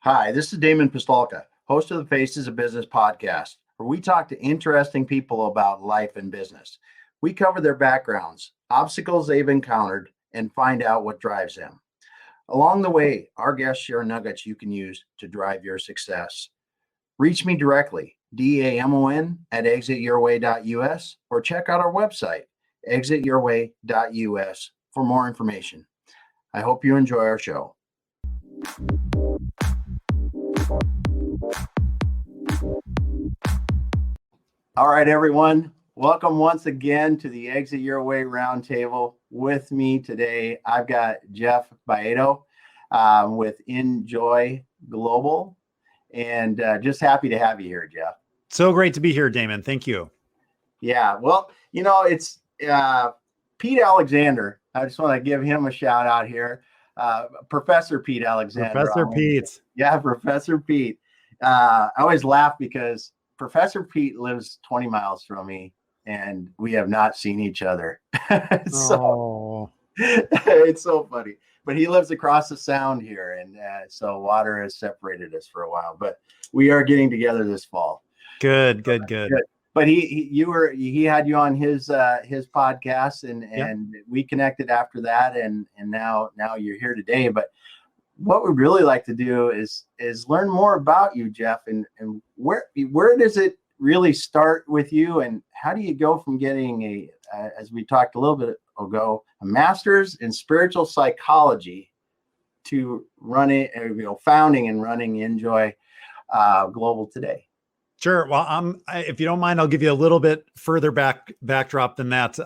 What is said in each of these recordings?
Hi, this is Damon Pistolka, host of the Faces of Business podcast, where we talk to interesting people about life and business. We cover their backgrounds, obstacles they've encountered, and find out what drives them. Along the way, our guests share nuggets you can use to drive your success. Reach me directly, DAMON at exityourway.us, or check out our website, exityourway.us, for more information. I hope you enjoy our show. All right, everyone. Welcome once again to the Exit Your Way Roundtable. With me today, I've got Jeff Baietto with Injoy Global, and just happy to have you here, Jeff. So great to be here, Damon. Thank you. Yeah, well, it's Pete Alexander. I just want to give him a shout out here. Professor Pete Alexander. Professor Pete. Yeah, Professor Pete. I always laugh because Professor Pete lives 20 miles from me, and we have not seen each other. So it's so funny. But he lives across the sound here, and so water has separated us for a while. But we are getting together this fall. Good. But he had you on his podcast, and we connected after that, and now you're here today. But what we'd really like to do is learn more about you, Jeff, and where does it really start with you, and how do you go from getting as we talked a little bit ago, a master's in spiritual psychology to founding and running Injoy Global today? Sure. Well, if you don't mind, I'll give you a little bit further backdrop than that.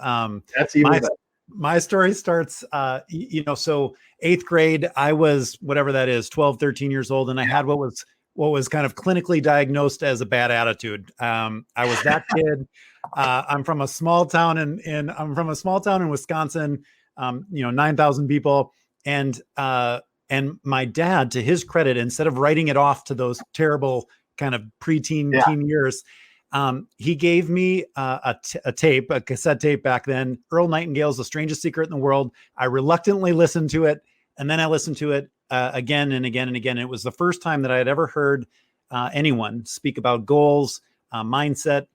That's even better. My story starts, so 8th grade, I was, whatever that is, 12, 13 years old. And I had what was kind of clinically diagnosed as a bad attitude. I was that kid. I'm from a small town in Wisconsin, 9,000 people. And my dad, to his credit, instead of writing it off to those terrible kind of teen years, he gave me a cassette tape back then, Earl Nightingale's The Strangest Secret in the World. I reluctantly listened to it, and then I listened to it again and again and again. It was the first time that I had ever heard anyone speak about goals, mindset,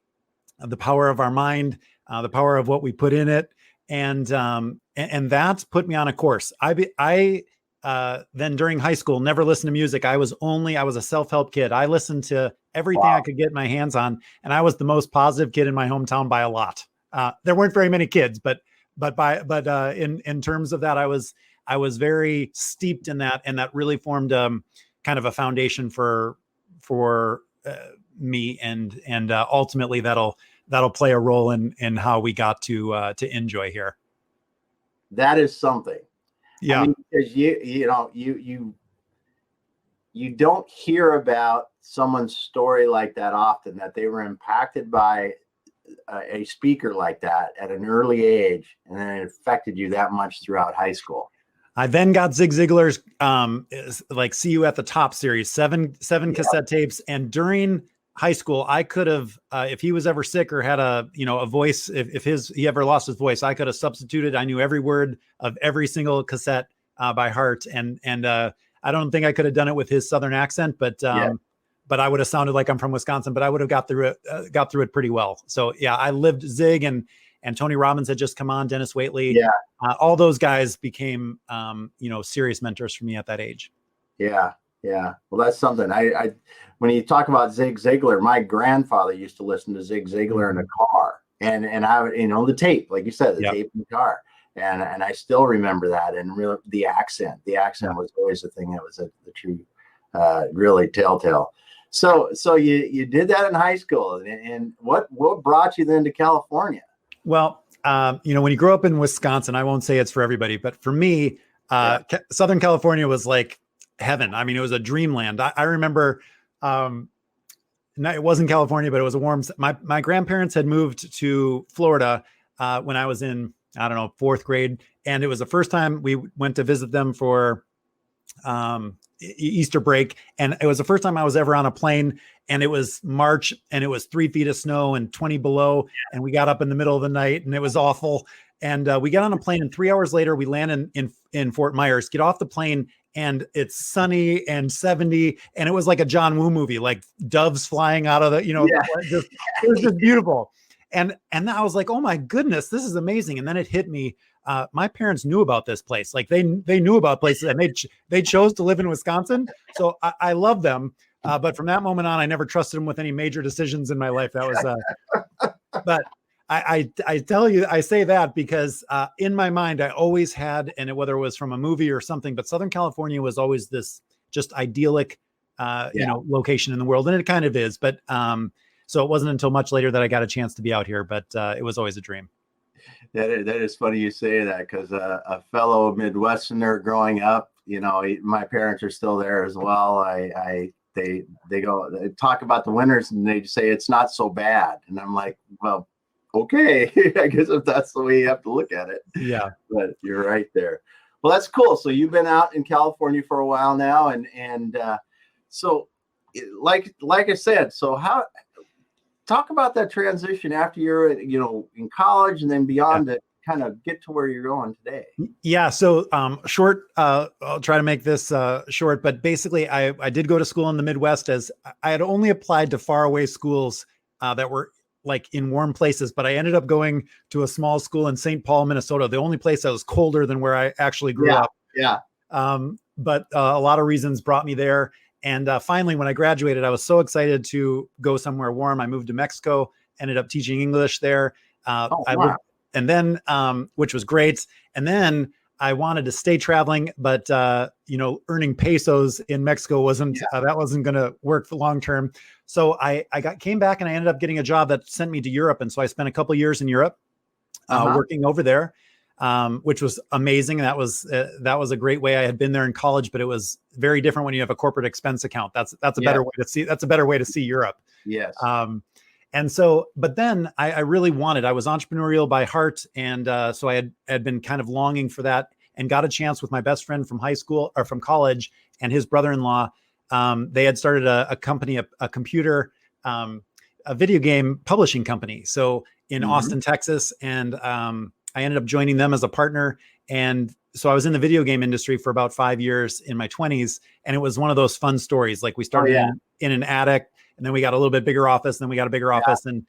the power of our mind, the power of what we put in it. And that put me on a course. I then during high school, never listened to music. I was a self-help kid. I listened to everything I could get my hands on. And I was the most positive kid in my hometown by a lot. There weren't very many kids, but in terms of that, I was very steeped in that. And that really formed kind of a foundation for me. And ultimately that'll play a role in how we got to Injoy here. That is something. Yeah. I mean, because you don't hear about someone's story like that often, that they were impacted by a speaker like that at an early age, and then it affected you that much throughout high school. I then got Zig Ziglar's See You at the Top series, seven cassette tapes. And during high school, I could have, if he was ever sick or had a voice, if he ever lost his voice, I could have substituted. I knew every word of every single cassette by heart. And I don't think I could have done it with his Southern accent, but I would have sounded like I'm from Wisconsin, but I would have got through it pretty well. So yeah, I lived Zig, and Tony Robbins had just come on, Dennis Waitley. Yeah. All those guys became, serious mentors for me at that age. Yeah. Yeah. Well, that's something. I when you talk about Zig Ziglar, my grandfather used to listen to Zig Ziglar in a car, and I would, the tape, like you said, the tape in the car. And I still remember that. And really the accent was always the thing that was the true, really telltale. So you did that in high school, and what brought you then to California? Well, when you grow up in Wisconsin, I won't say it's for everybody, but for me, Southern California was like heaven. I mean, it was a dreamland. I remember, it wasn't California, but it was a warm. My grandparents had moved to Florida when I was in, 4th grade, and it was the first time we went to visit them for Easter break, and it was the first time I was ever on a plane. And it was March, and it was 3 feet of snow and 20 below, and we got up in the middle of the night, and it was awful. And we get on a plane, and 3 hours later, we land in Fort Myers, get off the plane, and it's sunny and 70. And it was like a John Woo movie, like doves flying out of the, it was just beautiful. And I was like, oh my goodness, this is amazing. And then it hit me. My parents knew about this place. Like they knew about places, and they chose to live in Wisconsin. So I love them. But from that moment on, I never trusted them with any major decisions in my life. That was, but I tell you, I say that because in my mind, I always had, and whether it was from a movie or something, but Southern California was always this just idyllic, location in the world. And it kind of is. But so it wasn't until much later that I got a chance to be out here, but it was always a dream. That is funny you say that, because a fellow Midwesterner growing up, my parents are still there as well. They talk about the winters and they say it's not so bad. And I'm like, well, okay, I guess if that's the way you have to look at it. Yeah. But you're right there. Well, that's cool. So you've been out in California for a while now. And so like I said, so talk about that transition after you're, in college and then beyond to kind of get to where you're going today. Yeah. So short, I'll try to make this short, but basically I did go to school in the Midwest, as I had only applied to faraway schools that were like in warm places, but I ended up going to a small school in St. Paul, Minnesota, the only place that was colder than where I actually grew up. Yeah. But a lot of reasons brought me there. And finally, when I graduated, I was so excited to go somewhere warm. I moved to Mexico, ended up teaching English there. Wow. And then, which was great. And then I wanted to stay traveling, but, earning pesos in Mexico that wasn't going to work for long term. So I came back and I ended up getting a job that sent me to Europe. And so I spent a couple of years in Europe working over there, which was amazing. That was a great way. I had been there in college, but it was very different when you have a corporate expense account. That's a better way to see. That's a better way to see Europe. Yes. And so, but then I really I was entrepreneurial by heart. And so I had been kind of longing for that, and got a chance with my best friend from high school or from college and his brother-in-law. They had started a company, a video game publishing company. So in Austin, Texas. And I ended up joining them as a partner. And so I was in the video game industry for about 5 years in my 20s. And it was one of those fun stories. Like we started in an attic, and then we got a little bit bigger office, and then we got a bigger office. And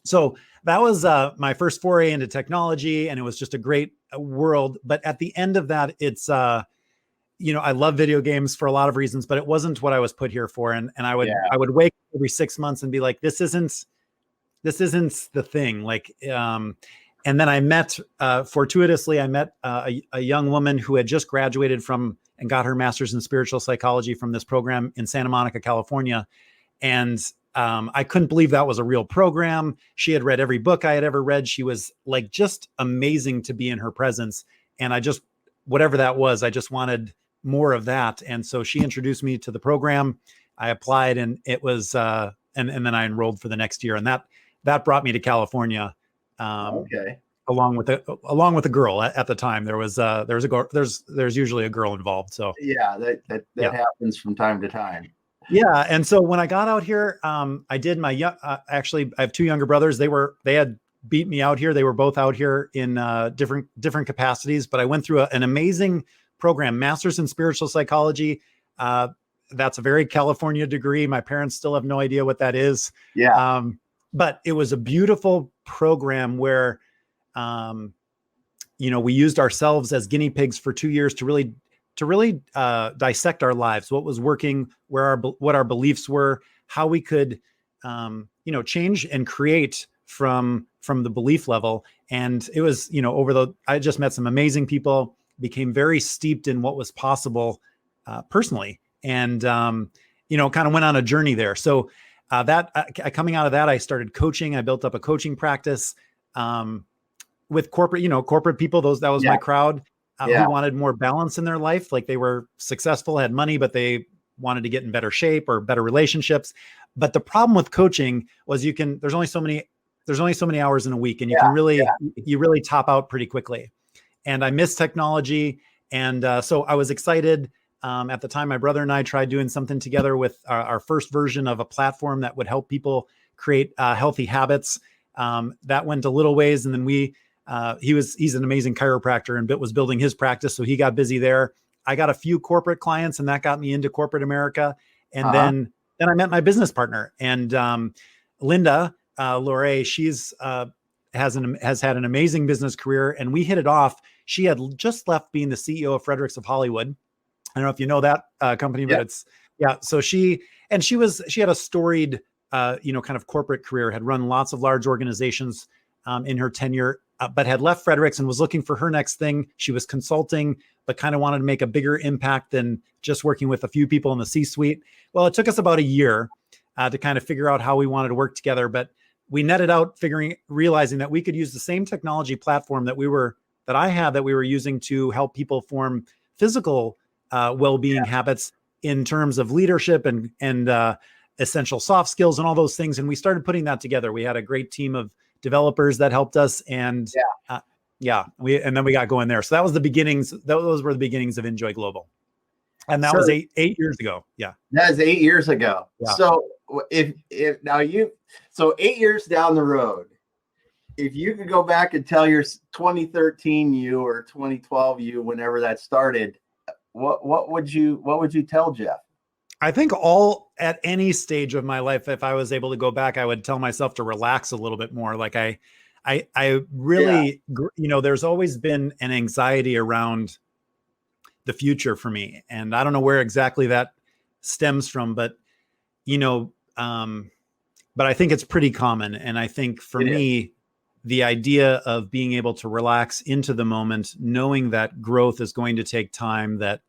so that was my first foray into technology, and it was just a great world. But at the end of that, it's, I love video games for a lot of reasons, but it wasn't what I was put here for. And I would wake up every 6 months and be like, this isn't the thing. Like, and then I met, fortuitously, a young woman who had just graduated from and got her master's in spiritual psychology from this program in Santa Monica, California. And I couldn't believe that was a real program. She had read every book I had ever read. She was like just amazing to be in her presence. And whatever that was, I just wanted more of that. And so she introduced me to the program. I applied, and it was, and then I enrolled for the next year. And that brought me to California. Along with a girl at the time. There's usually a girl involved. So that happens from time to time. Yeah. And so when I got out here, I did actually I have two younger brothers. They had beat me out here. They were both out here in different capacities, but I went through an amazing program, master's in spiritual psychology. That's a very California degree. My parents still have no idea what that is. Yeah. But it was a beautiful program where, we used ourselves as guinea pigs for 2 years to really dissect our lives, what was working, what our beliefs were, how we could, change and create from the belief level. And it was, I just met some amazing people, became very steeped in what was possible personally, and, kind of went on a journey there. So coming out of that, I started coaching. I built up a coaching practice with corporate people. That was my crowd. Who wanted more balance in their life. Like they were successful, had money, but they wanted to get in better shape or better relationships. But the problem with coaching was there's only so many hours in a week, and you really top out pretty quickly. And I miss technology. And so I was excited. At the time, my brother and I tried doing something together with our first version of a platform that would help people create healthy habits. That went a little ways. And then we he's an amazing chiropractor and was building his practice. So he got busy there. I got a few corporate clients, and that got me into corporate America. And then I met my business partner, and Linda Lore. She's has had an amazing business career, and we hit it off. She had just left being the CEO of Fredericks of Hollywood. I don't know if you know that company, but so she had a storied, kind of corporate career, had run lots of large organizations in her tenure, but had left Fredericks and was looking for her next thing. She was consulting, but kind of wanted to make a bigger impact than just working with a few people in the C-suite. Well, it took us about a year to kind of figure out how we wanted to work together, but we netted out realizing that we could use the same technology platform that we were using to help people form physical well-being habits in terms of leadership and essential soft skills and all those things. And we started putting that together. We had a great team of developers that helped us, and then we got going there. So that was the beginnings. Those were the beginnings of Injoy Global. And that was eight years ago. Yeah. That was 8 years ago. Yeah. So if 8 years down the road, if you could go back and tell your 2013 you or 2012 you, whenever that started, what would you tell Jeff? I think at any stage of my life, if I was able to go back, I would tell myself to relax a little bit more. Like I really, there's always been an anxiety around the future for me. And I don't know where exactly that stems from, but, but I think it's pretty common. And I think for me, the idea of being able to relax into the moment, knowing that growth is going to take time, that,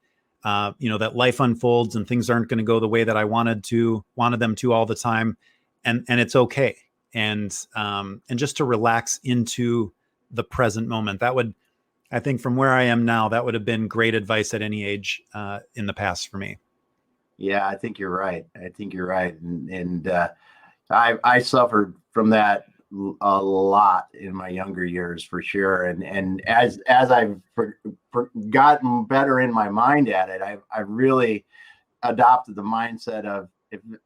that life unfolds and things aren't going to go the way that I wanted them to all the time. And it's okay. And just to relax into the present moment, I think from where I am now, that would have been great advice at any age in the past for me. Yeah, I think you're right. And I suffered from that a lot in my younger years, for sure. And as I've gotten better in my mind at it, I've really adopted the mindset of,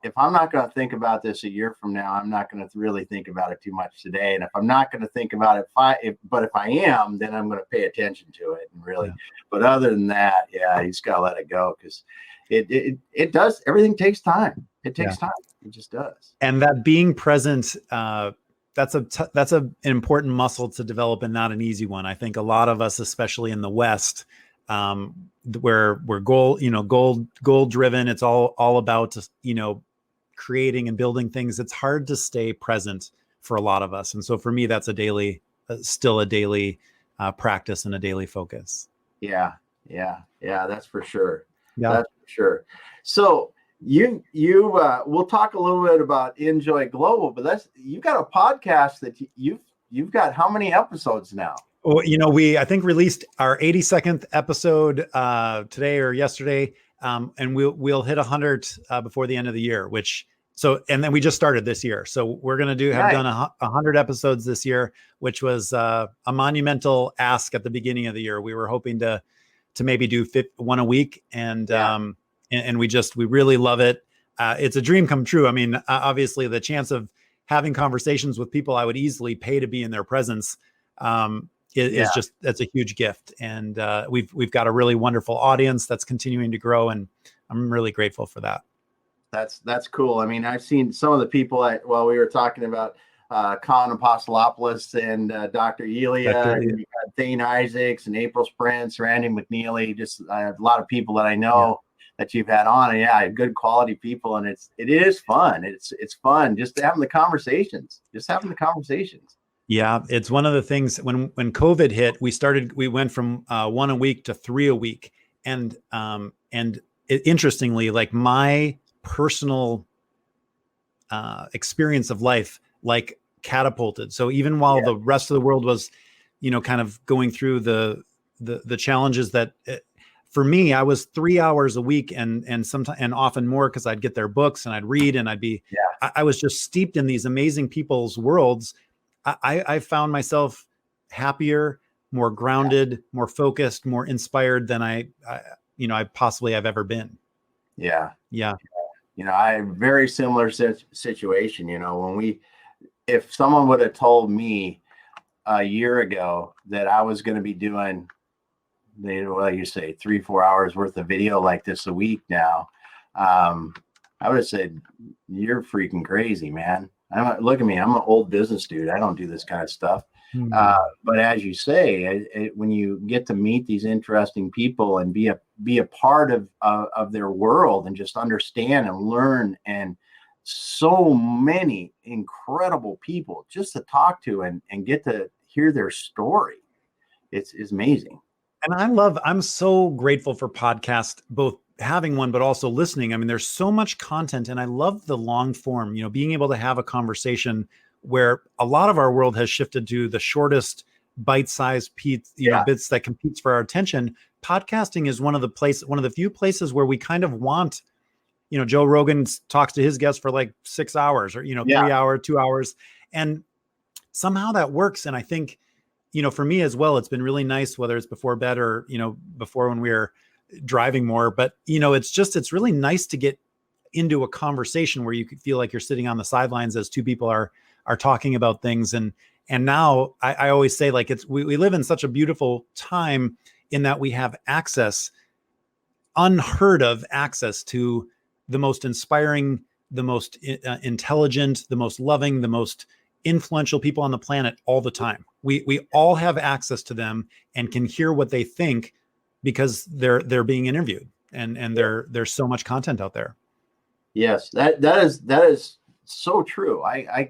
if I'm not going to think about this a year from now, I'm not going to really think about it too much today. And if I'm not going to think about it, if I am, then I'm going to pay attention to it and really. Yeah. But other than that, you just got to let it go, because it does. Everything takes time. It takes time. It just does. And that being present, that's an important muscle to develop, and not an easy one. I think a lot of us, especially in the West, where we're goal driven, it's all about, creating and building things. It's hard to stay present for a lot of us. And so for me, that's still a daily practice and a daily focus. Yeah. That's for sure. Yeah. That's for sure. So we'll talk a little bit about Injoy Global, but you've got a podcast that you've got how many episodes now? Well, I think released our 82nd episode today or yesterday, and we'll hit 100 before the end of the year. And then we just started this year, so we're gonna have done 100 episodes this year, which was a monumental ask at the beginning of the year. We were hoping to maybe do one a week, and we really love it. It's a dream come true. I mean, obviously, the chance of having conversations with people I would easily pay to be in their presence that's a huge gift. And we've got a really wonderful audience that's continuing to grow, and I'm really grateful for that. That's cool. I mean, I've seen some of the people we were talking about Con Apostolopoulos and Dr. Elia, and Thane Isaacs and April Sprintz, Randy McNeely. I have a lot of people that I know that you've had on, and good quality people. And it is fun. It's fun just having the conversations, Yeah, it's one of the things when COVID hit, we went from 1 a week to 3 a week. And interestingly, like my personal experience of life, catapulted. So even while the rest of the world was, kind of going through the challenges that for me, I was 3 hours a week and sometimes, and often more, because I'd get their books and I'd read, and I was just steeped in these amazing people's worlds. I found myself happier, more grounded, more focused, more inspired than I possibly have ever been. Yeah. I very similar situation. If someone would have told me a year ago that I was going to be doing, well, you say 3-4 hours worth of video like this a week now, I would have said, you're freaking crazy, man. Look at me. I'm an old business dude. I don't do this kind of stuff. But as you say, when you get to meet these interesting people and be a part of their world and just understand and learn, and so many incredible people just to talk to and get to hear their story, it's amazing. And I'm so grateful for podcasts, both having one, but also listening. I mean, there's so much content, and I love the long form, being able to have a conversation where a lot of our world has shifted to the shortest bite-sized bits that competes for our attention. Podcasting is one of the few places where we kind of want, Joe Rogan talks to his guests for like 6 hours or, 3 hours, 2 hours. And somehow that works. And I think, for me as well, it's been really nice, whether it's before bed or, before when we were driving more, but it's really nice to get into a conversation where you could feel like you're sitting on the sidelines as two people are talking about things. And now I always say, like, we live in such a beautiful time in that we have unheard of access to the most inspiring, the most intelligent, the most loving, the most influential people on the planet all the time. We all have access to them and can hear what they think because they're being interviewed, and there's so much content out there. Yes, that is so true. I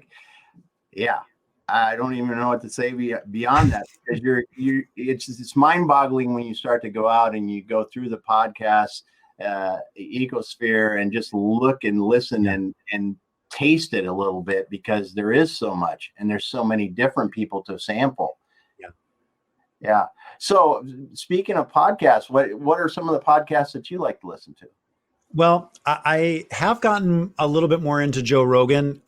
don't even know what to say beyond that, because it's mind-boggling when you start to go out and you go through the podcast ecosphere and just look and listen and taste it a little bit, because there is so much and there's so many different people to sample. Yeah. So speaking of podcasts, what are some of the podcasts that you like to listen to? Well, I have gotten a little bit more into Joe Rogan.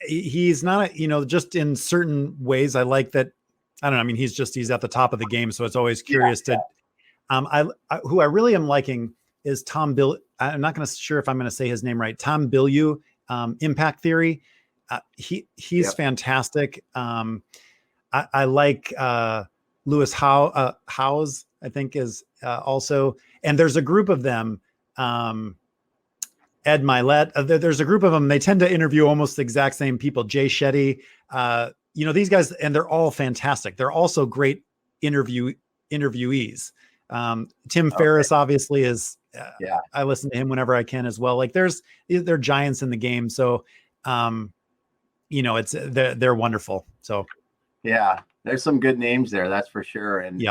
He's not, just in certain ways, I like that. I don't know. I mean, he's at the top of the game. So it's always curious to, who I really am liking is Tom Bill. I'm not sure if I'm going to say his name right. Tom Bilyeu, Impact Theory. He's fantastic. I like Lewis Howes, I think, is also, and there's a group of them, Ed Milet. There's a group of them. They tend to interview almost the exact same people. Jay Shetty, these guys, and they're all fantastic. They're also great interviewees. Tim Ferriss obviously is. I listen to him whenever I can as well. Like they're giants in the game. So, they're wonderful. So. Yeah, there's some good names there, that's for sure. And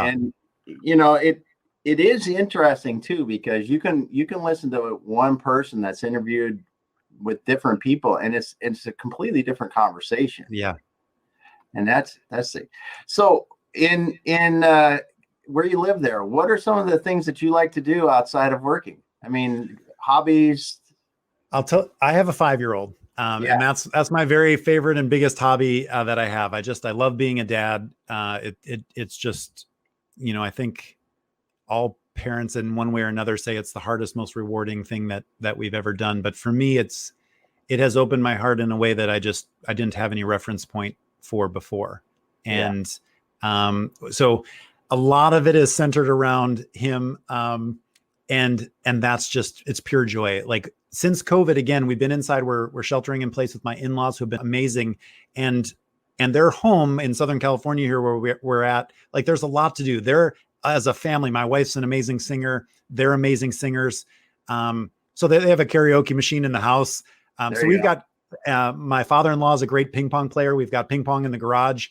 it is interesting too, because you can listen to one person that's interviewed with different people, and it's a completely different conversation. Yeah. And that's it. So in where you live there, what are some of the things that you like to do outside of working? I mean, hobbies. I have a 5-year-old. And that's my very favorite and biggest hobby that I have. I love being a dad. It's just, I think all parents in one way or another say it's the hardest, most rewarding thing that we've ever done. But for me, it has opened my heart in a way that I didn't have any reference point for before. And so a lot of it is centered around him. And that's just, it's pure joy. Like, since COVID, again, we've been inside. We're sheltering in place with my in-laws, who've been amazing, and they're home in Southern California here where we're at. Like, there's a lot to do. They're, as a family, my wife's an amazing singer. They're amazing singers. So they have a karaoke machine in the house. So we've got my father-in-law is a great ping pong player. We've got ping pong in the garage,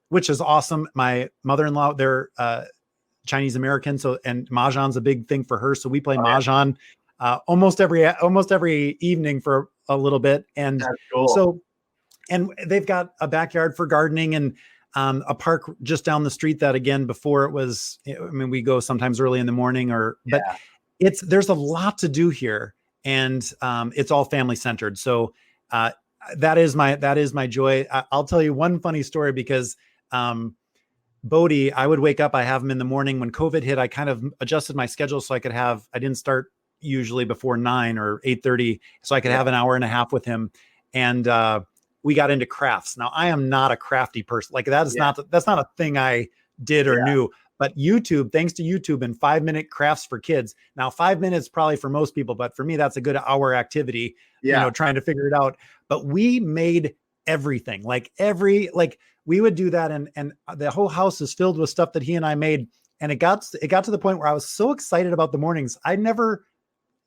which is awesome. My mother-in-law, they're Chinese American, and Mahjong's a big thing for her. So we play Mahjong. Almost every evening for a little bit. And that's cool. So, and they've got a backyard for gardening, and a park just down the street that, again, before it was, we go sometimes early in the morning but there's a lot to do here, and it's all family centered. So that is my joy. I'll tell you one funny story, because Bodie, I would wake up, I have him in the morning. When COVID hit, I kind of adjusted my schedule so I didn't start usually before 9 or 8:30, so I could have an hour and a half with him. And we got into crafts. Now I am not a crafty person. Like that's not a thing I did or knew, but YouTube, thanks to YouTube and 5-minute crafts for kids. Now 5 minutes probably for most people, but for me, that's a good hour activity, trying to figure it out. But we made everything, like we would do that. And the whole house is filled with stuff that he and I made. And it got to the point where I was so excited about the mornings.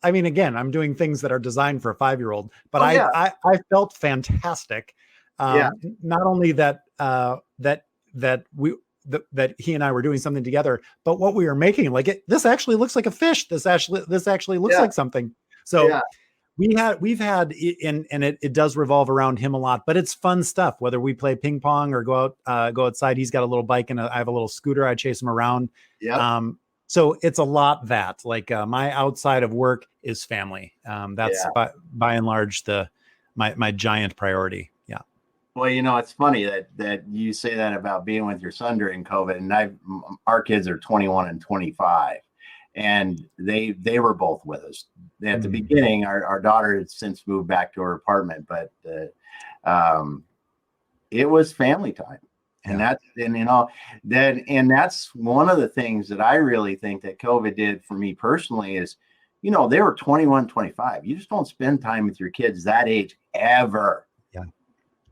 Again, I'm doing things that are designed for a 5-year-old, but I felt fantastic. Not only that he and I were doing something together, but what we were making, this actually looks like a fish. This actually looks like something. So we've had, and it does revolve around him a lot, but it's fun stuff, whether we play ping pong or go outside. He's got a little bike and I have a little scooter. I chase him around. So it's a lot that my outside of work is family. That's by and large my giant priority. Yeah. Well, it's funny that you say that about being with your son during COVID, and our kids are 21 and 25, and they were both with us at the beginning. Our daughter has since moved back to her apartment, but it was family time. And that's one of the things that I really think that COVID did for me personally is, they were 21, 25. You just don't spend time with your kids that age ever. Yeah.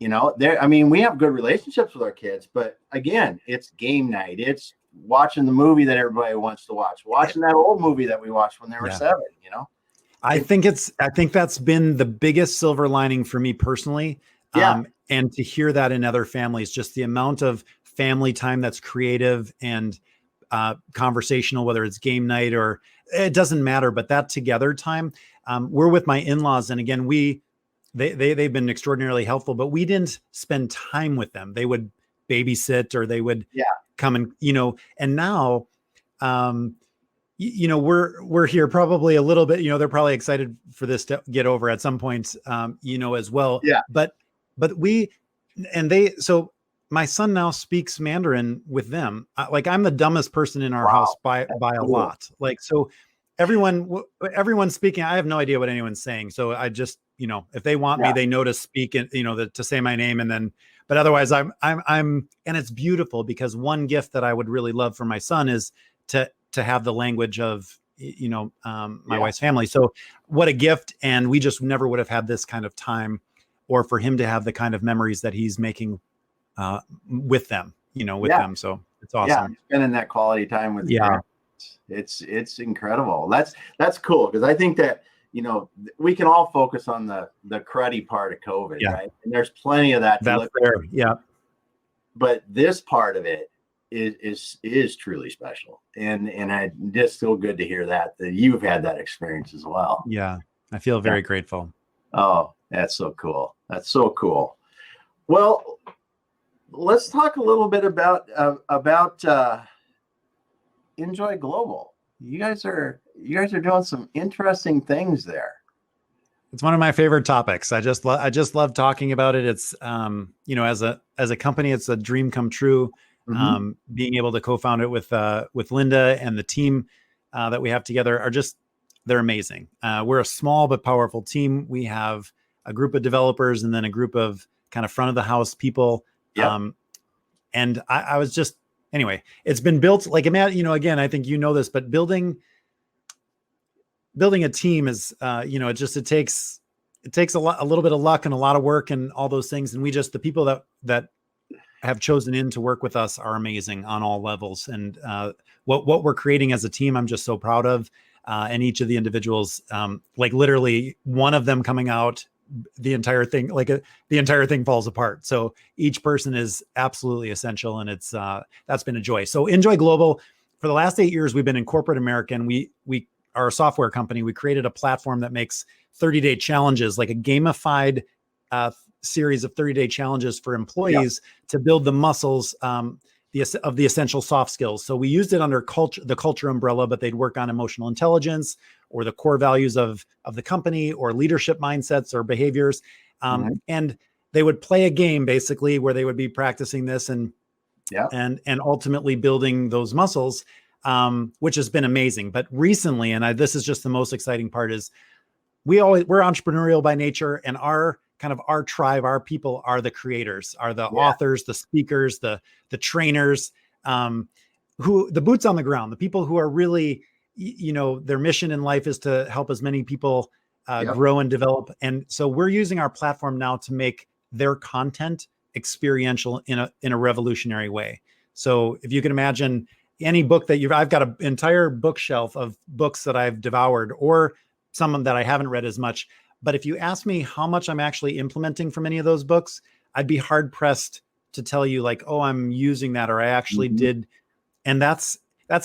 We have good relationships with our kids, but again, it's game night. It's watching the movie that everybody wants to watching that old movie that we watched when they were 7, I think that's been the biggest silver lining for me personally. And to hear that in other families, just the amount of family time that's creative and conversational, whether it's game night or it doesn't matter, but that together time. We're with my in-laws, and again, they've been extraordinarily helpful, but we didn't spend time with them. They would babysit or they would come and and now we're here probably a little bit. They're probably excited for this to get over at some point, as well. Yeah. So my son now speaks Mandarin with them. I'm the dumbest person in our house by a lot. So everyone's speaking. I have no idea what anyone's saying. So I just, if they want me, they know to speak and, to say my name. But otherwise I'm, and it's beautiful because one gift that I would really love for my son is to have the language of, my wife's family. So what a gift. And we just never would have had this kind of time, or for him to have the kind of memories that he's making with them, them. So it's awesome. Yeah, spending that quality time with it's incredible. That's cool, because I think that we can all focus on the cruddy part of COVID, right? And there's plenty of that. That's fair. Yeah. But this part of it is truly special, and I just feel good to hear that you've had that experience as well. Yeah, I feel very grateful. Oh, that's so cool. That's so cool. Well, let's talk a little bit about Injoy Global. You guys are doing some interesting things there. It's one of my favorite topics. I just love talking about it. It's as a company, it's a dream come true. Being able to co-found it with Linda and the team that we have together they're amazing. We're a small but powerful team. We have a group of developers and then a group of kind of front of the house people. And I was just, anyway, it's been built again, I think this, but building a team is, it takes a little bit of luck and a lot of work and all those things. And the people that have chosen in to work with us are amazing on all levels. And what we're creating as a team, I'm just so proud of. And each of the individuals, literally one of them coming out, the entire thing falls apart. So each person is absolutely essential, and it's that's been a joy. So Injoy Global, for the last 8 years, we've been in corporate America, and we are a software company. We created a platform that makes 30-day challenges, like a gamified series of 30-day challenges for employees to build the muscles of the essential soft skills. So we used it under the culture umbrella, but they'd work on emotional intelligence or the core values of the company or leadership mindsets or behaviors. And they would play a game basically where they would be practicing this and ultimately building those muscles, which has been amazing. But recently, and this is just the most exciting part, is we're entrepreneurial by nature, and our kind of our tribe, our people are the creators, are the authors, the speakers, the trainers, who the boots on the ground, the people who are really, their mission in life is to help as many people grow and develop. And so we're using our platform now to make their content experiential in a revolutionary way. So if you can imagine any book that I've got an entire bookshelf of books that I've devoured, or some that I haven't read as much. But if you ask me how much I'm actually implementing from any of those books, I'd be hard pressed to tell you like, oh, I'm using that, or I actually did. And that's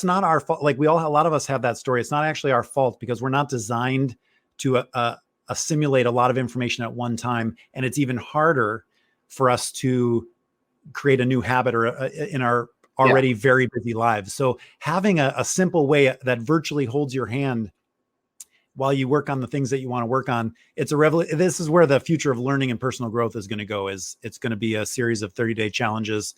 not our fault. Like a lot of us have that story. It's not actually our fault, because we're not designed to assimilate a lot of information at one time. And it's even harder for us to create a new habit or in our already very busy lives. So having a simple way that virtually holds your hand while you work on the things that you want to work on, this is where the future of learning and personal growth is going to go. It's going to be a series of 30-day challenges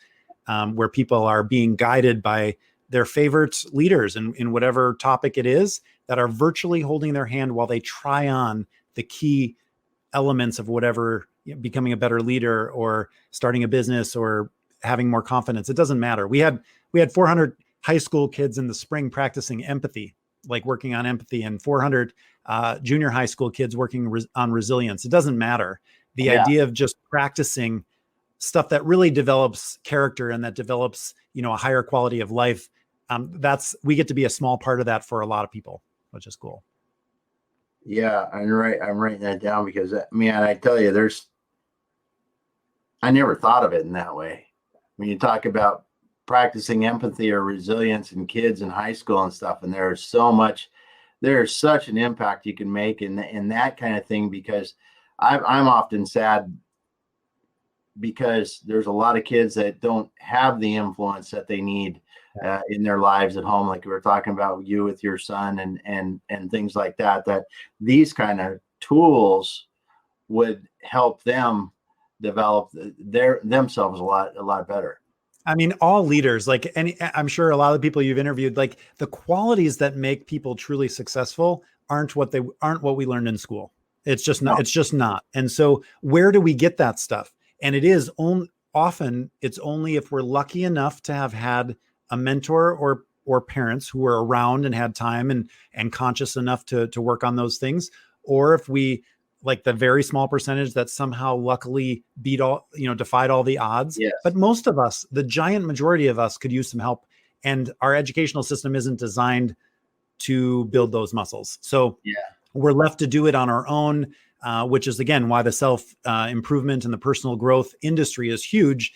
where people are being guided by their favorite leaders in whatever topic it is, that are virtually holding their hand while they try on the key elements of whatever, becoming a better leader or starting a business or having more confidence. It doesn't matter. We had 400 high school kids in the spring practicing empathy, like working on empathy, and 400 junior high school kids working on resilience. It doesn't matter. The idea of just practicing stuff that really develops character and that develops, a higher quality of life. We get to be a small part of that for a lot of people, which is cool. Yeah, I'm writing that down because, man, I tell you, I never thought of it in that way. When you talk about practicing empathy or resilience in kids in high school and stuff, and there's such an impact you can make in that kind of thing, because I'm often sad because there's a lot of kids that don't have the influence that they need in their lives at home, like we were talking about you with your son and things like that, that these kind of tools would help them develop themselves a lot better. I mean, all leaders, I'm sure a lot of the people you've interviewed, like the qualities that make people truly successful aren't what we learned in school. It's just not. No. It's just not. And so where do we get that stuff? And it is often it's only if we're lucky enough to have had a mentor or parents who were around and had time and conscious enough to work on those things, or if we, like the very small percentage that somehow luckily defied all the odds. Yes. But most of us, the giant majority of us, could use some help. And our educational system isn't designed to build those muscles. So we're left to do it on our own, which is, again, why the self improvement and the personal growth industry is huge.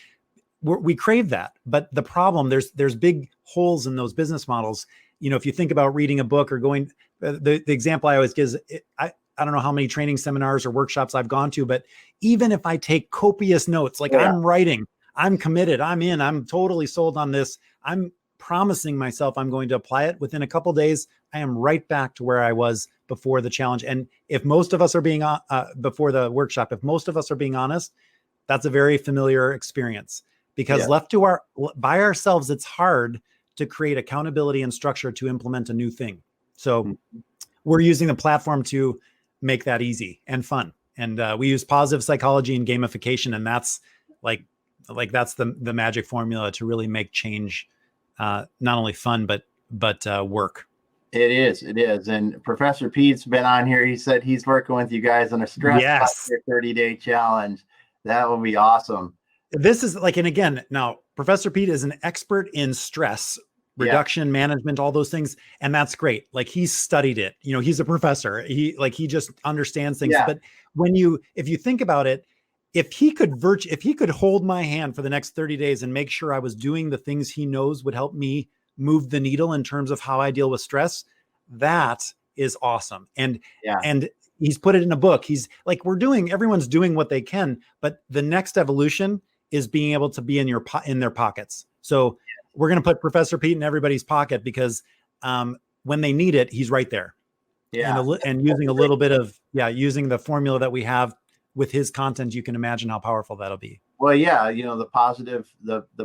We crave that. But the problem, there's big holes in those business models. If you think about reading a book or going, the example I always give is, I don't know how many training seminars or workshops I've gone to, but even if I take copious notes, I'm writing, I'm committed, I'm totally sold on this, I'm promising myself I'm going to apply it, within a couple of days, I am right back to where I was before the challenge. And if most of us are being before the workshop, if most of us are being honest, that's a very familiar experience, because left by ourselves, it's hard to create accountability and structure to implement a new thing. So we're using the platform to make that easy and fun. And we use positive psychology and gamification. And that's that's the magic formula to really make change, not only fun, but work. It is. And Professor Pete's been on here. He said he's working with you guys on a stress 30-day challenge. That will be awesome. This is and again, now Professor Pete is an expert in stress reduction, management, all those things. And that's great. He's studied it, he's a professor. He just understands things. But if you think about it, if he could hold my hand for the next 30 days and make sure I was doing the things he knows would help me move the needle in terms of how I deal with stress, that is awesome. And he's put it in a book. He's everyone's doing what they can, but the next evolution is being able to be in their pockets. So we're going to put Professor Pete in everybody's pocket, because when they need it, he's right there. And using a little bit of, using the formula that we have with his content, you can imagine how powerful that'll be. Well, the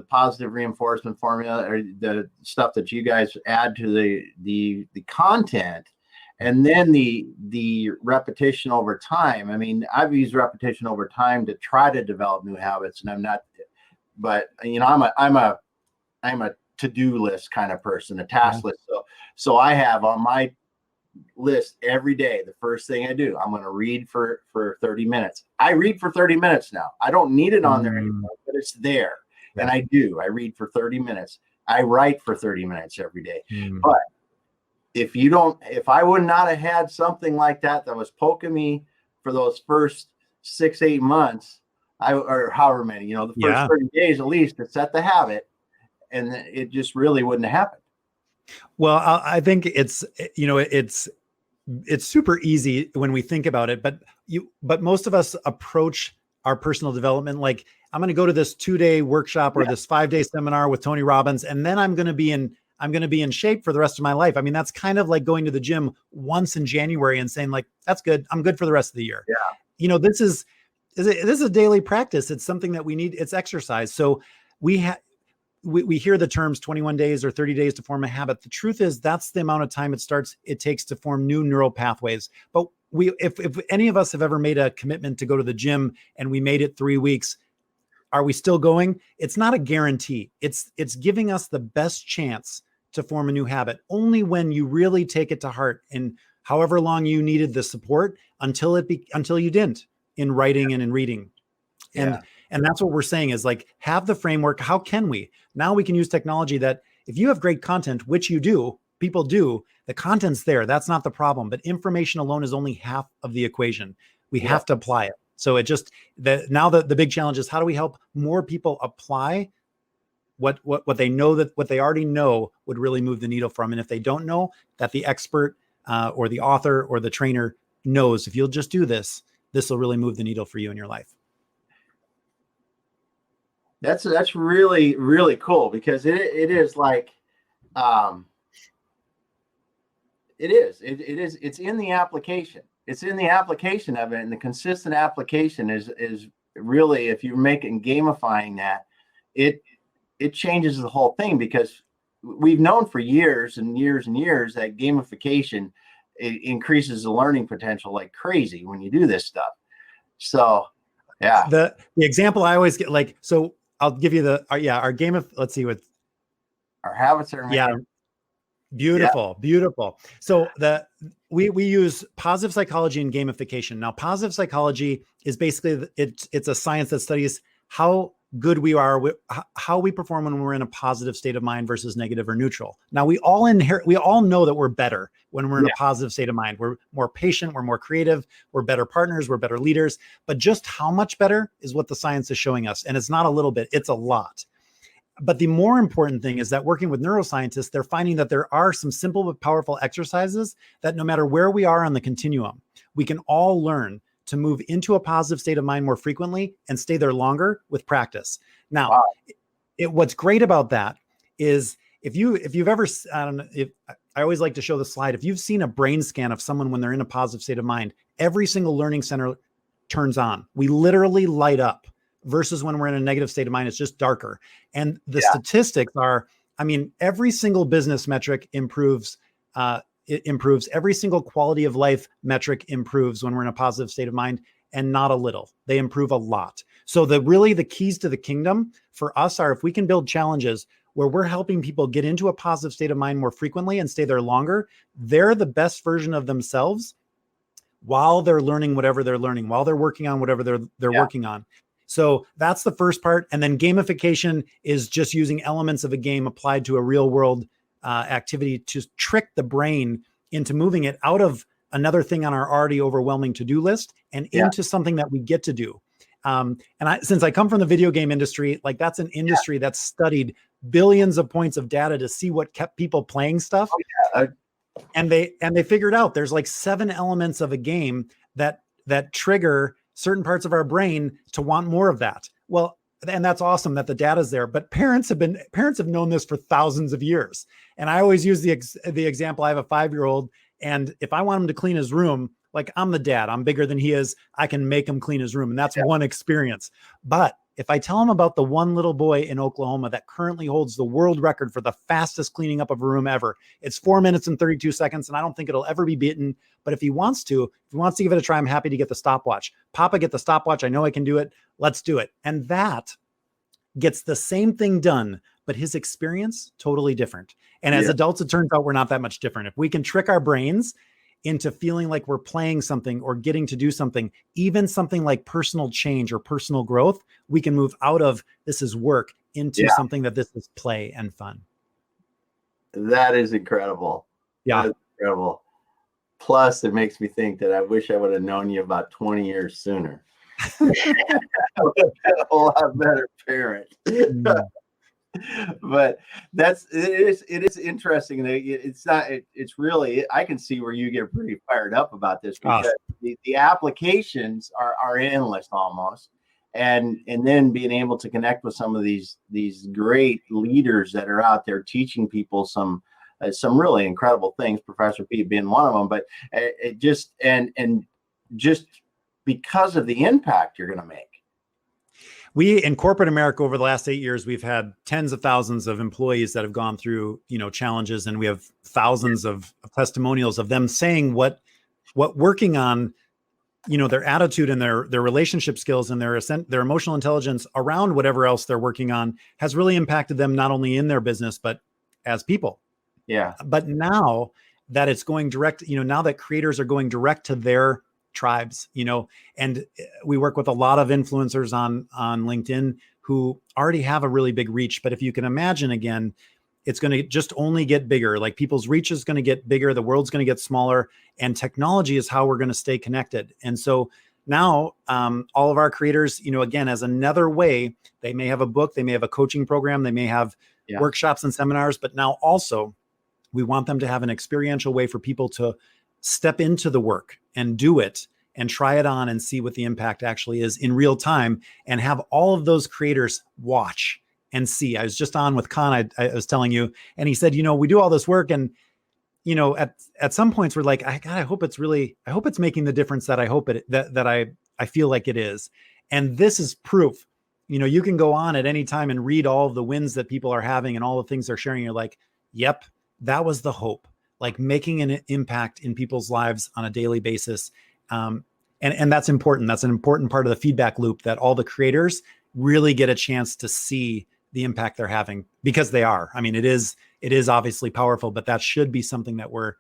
positive reinforcement formula, or the stuff that you guys add to the content, And then the repetition over time. I mean, I've used repetition over time to try to develop new habits, and I'm not, but I'm a to-do list kind of person, a task list. So I have on my list every day, the first thing I do, I'm going to read for 30 minutes. I read for 30 minutes now. I don't need it on there anymore, but it's there. And I read for 30 minutes. I write for 30 minutes every day. But if I would not have had something like that was poking me for those first 6-8 months, or however many, the first 30 days at least, to set the habit, and it just really wouldn't have happened. Well, I think it's super easy when we think about it, but most of us approach our personal development like, I'm going to go to this 2-day workshop or this 5-day seminar with Tony Robbins, and then I'm going to be in shape for the rest of my life. I mean, that's kind of like going to the gym once in January and saying like, that's good, I'm good for the rest of the year. This is a daily practice. It's something that we need. It's exercise. So we hear the terms 21 days or 30 days to form a habit. The truth is that's the amount of time it takes to form new neural pathways. But if any of us have ever made a commitment to go to the gym and we made it 3 weeks, are we still going? It's not a guarantee. It's giving us the best chance to form a new habit only when you really take it to heart, and however long you needed the support until you didn't, in writing and in reading. And that's what we're saying is like, have the framework. How can we? Now we can use technology that if you have great content, which you do, people do, the content's there. That's not the problem. But information alone is only half of the equation. We have to apply it. So now the big challenge is, how do we help more people apply what they know, that what they already know would really move the needle from? And if they don't know, that the expert or the author or the trainer knows, if you'll just do this, this will really move the needle for you in your life. That's really, really cool, because it is like, it's in the application. It's in the application of it, and the consistent application is really, if you're gamifying that, it changes the whole thing, because we've known for years and years and years that gamification, it increases the learning potential like crazy when you do this stuff. So yeah, the example I always get, like, so I'll give you our game of, let's see what our habits are. Beautiful. So we use positive psychology and gamification. Now, positive psychology is basically, it's a science that studies how good we are, how we perform when we're in a positive state of mind versus negative or neutral. Now, we all know that we're better when we're in a positive state of mind. We're more patient, we're more creative, we're better partners, we're better leaders. But just how much better is what the science is showing us. And it's not a little bit, it's a lot. But the more important thing is that working with neuroscientists, they're finding that there are some simple but powerful exercises that no matter where we are on the continuum, we can all learn to move into a positive state of mind more frequently and stay there longer with practice. Now, what's great about that is if you've ever, I always like to show the slide. If you've seen a brain scan of someone when they're in a positive state of mind, every single learning center turns on. We literally light up, versus when we're in a negative state of mind, it's just darker. And the statistics are, I mean, every single business metric improves. It improves. Every single quality of life metric improves when we're in a positive state of mind, and not a little. They improve a lot. So the keys to the kingdom for us are, if we can build challenges where we're helping people get into a positive state of mind more frequently and stay there longer, they're the best version of themselves while they're learning whatever they're learning, while they're working on whatever they're working on. So that's the first part. And then gamification is just using elements of a game applied to a real world activity to trick the brain into moving it out of another thing on our already overwhelming to-do list and into something that we get to do. Since I come from the video game industry, like that's an industry that's studied billions of points of data to see what kept people playing stuff. And they figured out there's like 7 elements of a game that trigger certain parts of our brain to want more of that. Well, and that's awesome that the data's there, but parents have known this for thousands of years. And I always use the example. I have a 5-year-old, and if I want him to clean his room, like I'm the dad, I'm bigger than he is, I can make him clean his room. And that's one experience. But if I tell them about the one little boy in Oklahoma that currently holds the world record for the fastest cleaning up of a room ever, it's 4 minutes and 32 seconds. And I don't think it'll ever be beaten. But if he wants to give it a try, I'm happy to get the stopwatch. Papa, get the stopwatch. I know I can do it. Let's do it. And that gets the same thing done, but his experience totally different. And as adults, it turns out we're not that much different. If we can trick our brains into feeling like we're playing something or getting to do something, even something like personal change or personal growth, we can move out of this is work into something that this is play and fun. That is incredible. Yeah. That's incredible. Plus, it makes me think that I wish I would have known you about 20 years sooner. I would have been a lot better parent. But it is interesting. It's really, I can see where you get pretty fired up about this, because the applications are endless almost. And then being able to connect with some of these great leaders that are out there teaching people some really incredible things, Professor Pete being one of them, but it just because of the impact you're going to make. We in corporate America over the last 8 years, we've had tens of thousands of employees that have gone through, challenges, and we have thousands of testimonials of them saying what working on, their attitude and their relationship skills and their emotional intelligence around whatever else they're working on has really impacted them, not only in their business, but as people. Yeah. But now that it's going direct, now that creators are going direct to their tribes, and we work with a lot of influencers on LinkedIn who already have a really big reach. But if you can imagine, again, it's going to just only get bigger. Like, people's reach is going to get bigger. The world's going to get smaller, and technology is how we're going to stay connected. And so now all of our creators, again, as another way, they may have a book, they may have a coaching program, they may have workshops and seminars, but now also we want them to have an experiential way for people to step into the work and do it and try it on and see what the impact actually is in real time, and have all of those creators watch and see. I was just on with Khan, I was telling you, and he said, we do all this work, and at some points we're like, I hope it's making the difference that I hope that I feel like it is. And this is proof. You can go on at any time and read all of the wins that people are having and all the things they're sharing. You're like, yep, that was the hope, like making an impact in people's lives on a daily basis. And that's important. That's an important part of the feedback loop, that all the creators really get a chance to see the impact they're having, because they are. I mean, it is obviously powerful, but that should be something that we're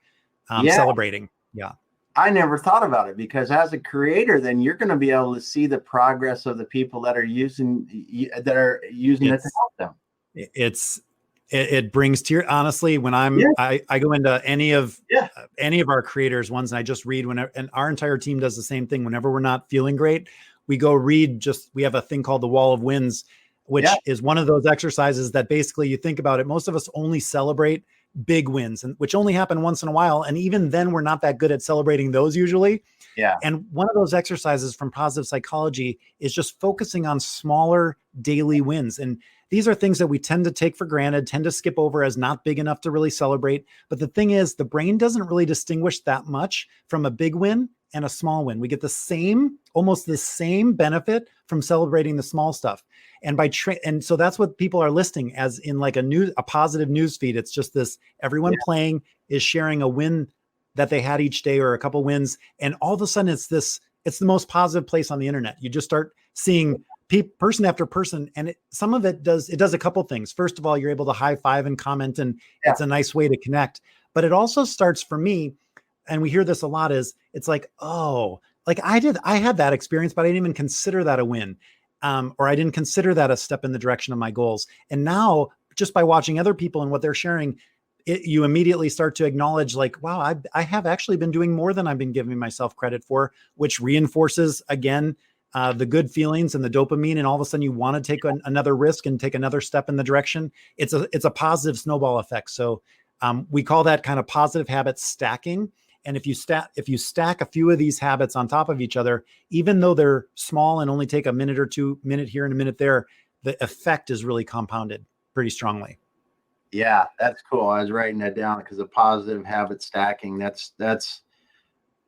celebrating. Yeah. I never thought about it, because as a creator, then you're going to be able to see the progress of the people that are using it to help them. It brings tears. Honestly, when I go into any of our creators ones, and I just read and our entire team does the same thing. Whenever we're not feeling great, we go read, we have a thing called the Wall of Wins, which is one of those exercises that basically, you think about it, most of us only celebrate big wins, and which only happen once in a while. And even then, we're not that good at celebrating those usually. Yeah. And one of those exercises from positive psychology is just focusing on smaller daily wins. And these are things that we tend to take for granted, tend to skip over as not big enough to really celebrate. But the thing is, the brain doesn't really distinguish that much from a big win and a small win. We get almost the same benefit from celebrating the small stuff. And and so that's what people are listing as in like a positive news feed. It's just this, everyone playing is sharing a win that they had each day, or a couple wins. And all of a sudden it's the most positive place on the internet. You just start seeing person after person. And some of it does a couple things. First of all, you're able to high five and comment, and it's a nice way to connect. But it also starts, for me, and we hear this a lot, is it's like, oh, like I had that experience, but I didn't even consider that a win. Or I didn't consider that a step in the direction of my goals. And now, just by watching other people and what they're sharing, you immediately start to acknowledge, like, wow, I have actually been doing more than I've been giving myself credit for, which reinforces, again, the good feelings and the dopamine. And all of a sudden you want to take another risk and take another step in the direction. It's a positive snowball effect. So we call that kind of positive habit stacking. And if you stack a few of these habits on top of each other, even though they're small and only take a minute or two, minute here and a minute there, the effect is really compounded pretty strongly. Yeah, that's cool. I was writing that down, because the positive habit stacking, that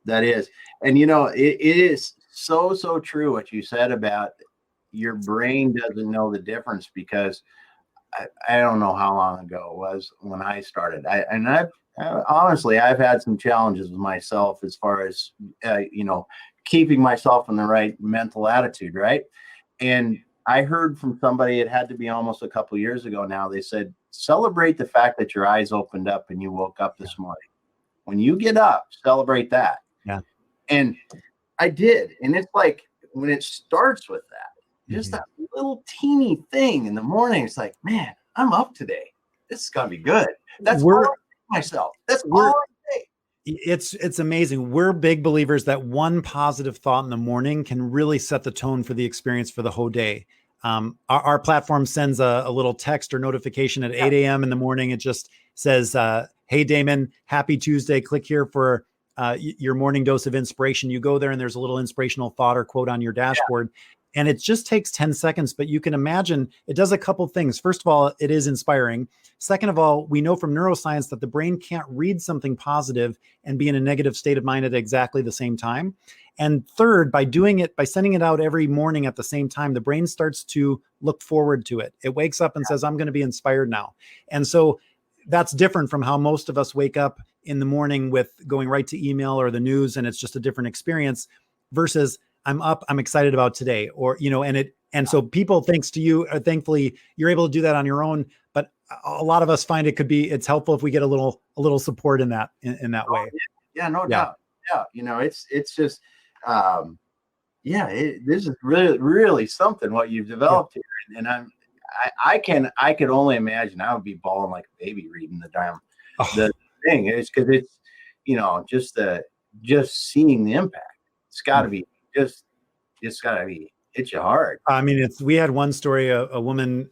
is. And it is so true what you said about, your brain doesn't know the difference, because I don't know how long ago it was when I started. Honestly, I've had some challenges with myself as far as, keeping myself in the right mental attitude. Right. And I heard from somebody, it had to be almost a couple of years ago now. They said, celebrate the fact that your eyes opened up and you woke up this morning. When you get up, celebrate that. Yeah. And I did. And it's like, when it starts with that, just that little teeny thing in the morning, it's like, man, I'm up today. This is gonna be good. That's all I say to myself. That's all I say. It's amazing. We're big believers that one positive thought in the morning can really set the tone for the experience for the whole day. Our platform sends a little text or notification at 8 a.m. in the morning. It just says, hey, Damon, happy Tuesday. Click here for your morning dose of inspiration. You go there and there's a little inspirational thought or quote on your dashboard. And it just takes 10 seconds, but you can imagine it does a couple things. First of all, it is inspiring. Second of all, we know from neuroscience that the brain can't read something positive and be in a negative state of mind at exactly the same time. And third, by sending it out every morning at the same time, the brain starts to look forward to it. It wakes up and says, I'm going to be inspired now. And so that's different from how most of us wake up in the morning with going right to email or the news, and it's just a different experience versus I'm up, I'm excited about today, or, and so people, thanks to you, thankfully you're able to do that on your own. But a lot of us find it's helpful if we get a little support in that way. Yeah, no doubt. Yeah. It's just, this is really, really something what you've developed here. And I could only imagine I would be bawling like a baby reading the thing. It's because it's, just seeing the impact. It's gotta be it's gotta be hit you hard. I mean, we had one story, a woman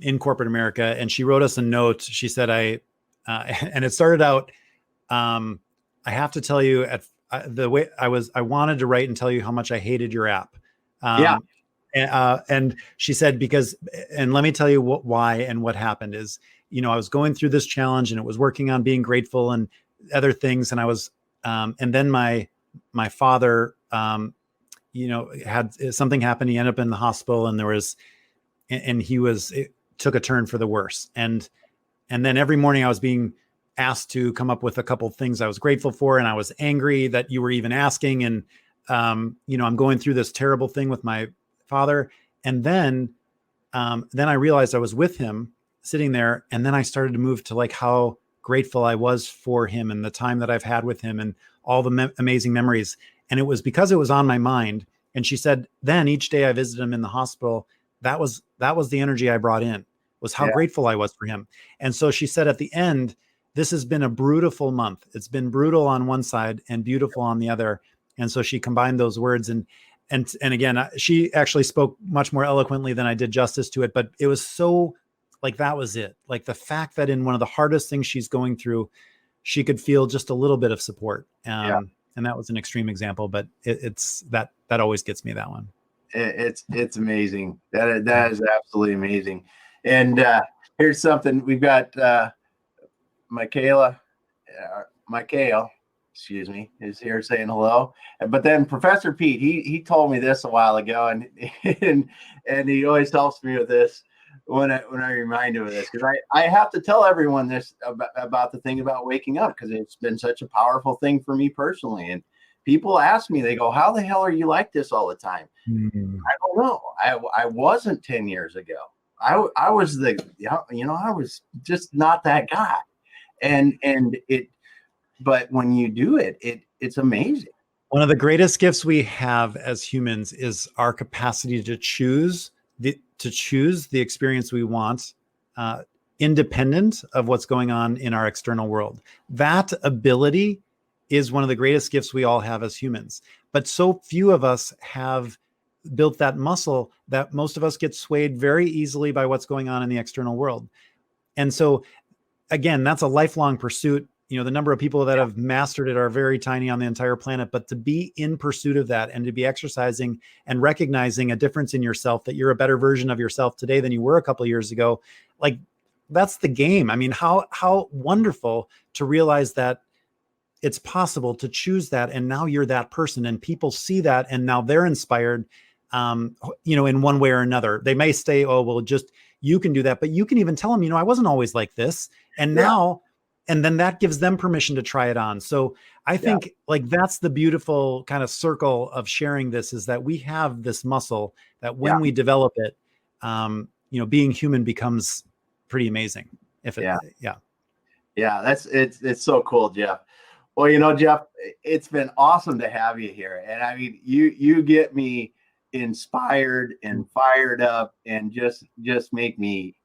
in corporate America, and she wrote us a note. She said, and it started out, I have to tell you the way I wanted to write and tell you how much I hated your app. And she said, and let me tell you why and what happened is, I was going through this challenge and it was working on being grateful and other things. And I was, and then my father, had something happen. He ended up in the hospital, and it took a turn for the worse. And then every morning I was being asked to come up with a couple of things I was grateful for. And I was angry that you were even asking. And, I'm going through this terrible thing with my father. And then I realized I was with him sitting there. And then I started to move to like how grateful I was for him and the time that I've had with him and all the amazing memories. And it was because it was on my mind. And she said, then each day I visited him in the hospital, that was the energy I brought in, was how grateful I was for him. And so she said at the end, this has been a brutal month. It's been brutal on one side and beautiful on the other. And so she combined those words. And again, she actually spoke much more eloquently than I did justice to it, but it was so like, that was it. Like the fact that in one of the hardest things she's going through, she could feel just a little bit of support. And that was an extreme example, but it's that always gets me, that one. It's amazing. That is absolutely amazing. And here's something we've got. Michael, excuse me, is here saying hello. But then Professor Pete, he told me this a while ago, and he always helps me with this when I remind him of this, because I have to tell everyone this about the thing about waking up, because it's been such a powerful thing for me personally. And people ask me, they go, how the hell are you like this all the time? Mm-hmm. I don't know. I wasn't 10 years ago. I was I was just not that guy. But when you do it's amazing. One of the greatest gifts we have as humans is our capacity to choose the experience we want, independent of what's going on in our external world. That ability is one of the greatest gifts we all have as humans. But so few of us have built that muscle that most of us get swayed very easily by what's going on in the external world. And so, again, that's a lifelong pursuit. The number of people that have mastered it are very tiny on the entire planet, but to be in pursuit of that and to be exercising and recognizing a difference in yourself, that you're a better version of yourself today than you were a couple of years ago, like that's the game. I mean, how wonderful to realize that it's possible to choose that. And now you're that person and people see that and now they're inspired. in one way or another. They may say, oh, well, just, you can do that, but you can even tell them, I wasn't always like this. And now, and then that gives them permission to try it on. So I think like that's the beautiful kind of circle of sharing this, is that we have this muscle that when we develop it, being human becomes pretty amazing. It's so cool, Jeff. Well, Jeff, it's been awesome to have you here. And I mean, you get me inspired and fired up, and just make me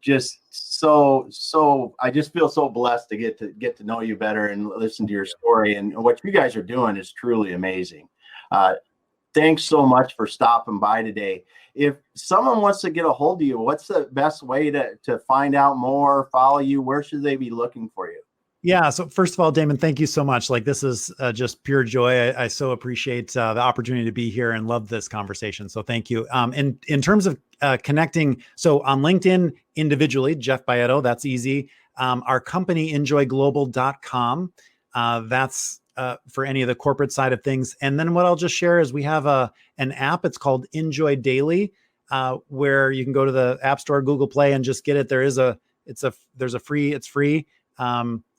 just so I just feel so blessed to get to know you better and listen to your story. And what you guys are doing is truly amazing. Thanks so much for stopping by today. If someone wants to get a hold of you, what's the best way to find out more, follow you? Where should they be looking for you? Yeah. So first of all, Damon, thank you so much. Like, this is just pure joy. I so appreciate the opportunity to be here and love this conversation. So thank you. In terms of connecting, so on LinkedIn individually, Jeff Baietto, that's easy. Our company, enjoyglobal.com. That's for any of the corporate side of things. And then what I'll just share is we have an app. It's called Enjoy Daily, where you can go to the App Store, Google Play, and just get it. It's free.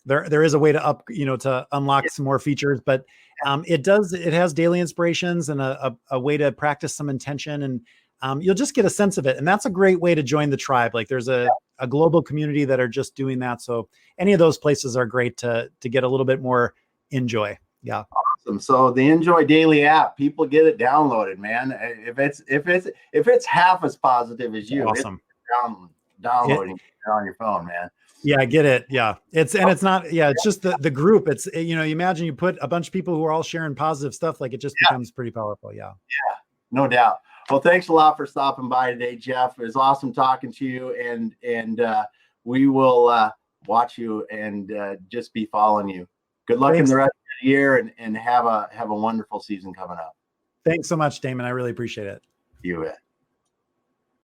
There is a way to unlock some more features, but it has daily inspirations and a way to practice some intention, and you'll just get a sense of it. And that's a great way to join the tribe. Like, there's a global community that are just doing that. So any of those places are great to get a little bit more enjoy. Yeah. Awesome. So the Enjoy Daily app, people get it downloaded, man. If it's half as positive as you, awesome. It's downloading it on your phone, man. Yeah, I get it. Yeah. It's not, it's just the group. It's, you imagine you put a bunch of people who are all sharing positive stuff, like it just becomes pretty powerful. Yeah. Yeah, no doubt. Well, thanks a lot for stopping by today, Jeff. It was awesome talking to you, and we will watch you and just be following you. Good luck in the rest of the year, and have a wonderful season coming up. Thanks so much, Damon. I really appreciate it. You bet.